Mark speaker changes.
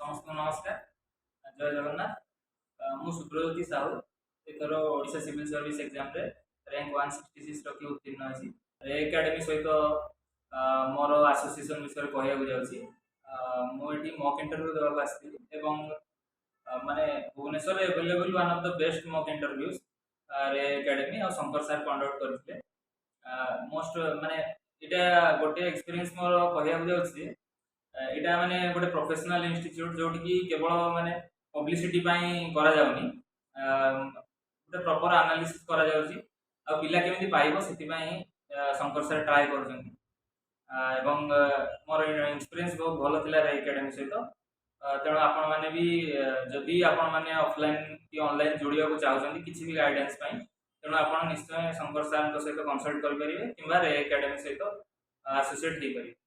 Speaker 1: समस्त नमस्कार। जय जगन्नाथ। मु सुब्रज्योति साहू एथर ओडिशा सिविल सर्विस एग्जाम रे रैंक 166 रखी उत्तीर्ण अछि। रे एकेडमी सहित मोर एसोसिएशन विषय कहया जाउछि। मु एटी मॉक इंटरव्यू देबा आस्थिली एवं माने Bhubaneswar available one of the best mock interviews रे एकेडमी और शंकर सर कंडक्ट करथिले। मोस्ट माने इटा गोटे एक्सपीरियंस मोर कहया जाउछि। एटा माने गोटे प्रोफेशनल इंस्टीट्यूट जोटी कि केवल माने पब्लिसिटी करा जाउनी, गोटे प्रॉपर एनालिसिस करा जाउची आ पिला केमिति पाइबो सेति शंकर सर ट्राई करछन्ती। एवं मोर एक्सपीरियंस बहुत भलो थिला रे एकेडमी सहित। तेणु आपण माने भी जदि आपण माने ऑफलाइन कि ऑनलाइन जोड़िया को चाहछन्ती किछि भी गाइडेंस तेणु आपण निश्चय शंकर सर सहित कंसल्ट करि परिबे किंबा रे एकेडमी सहित एसोसिएट हे परिबे।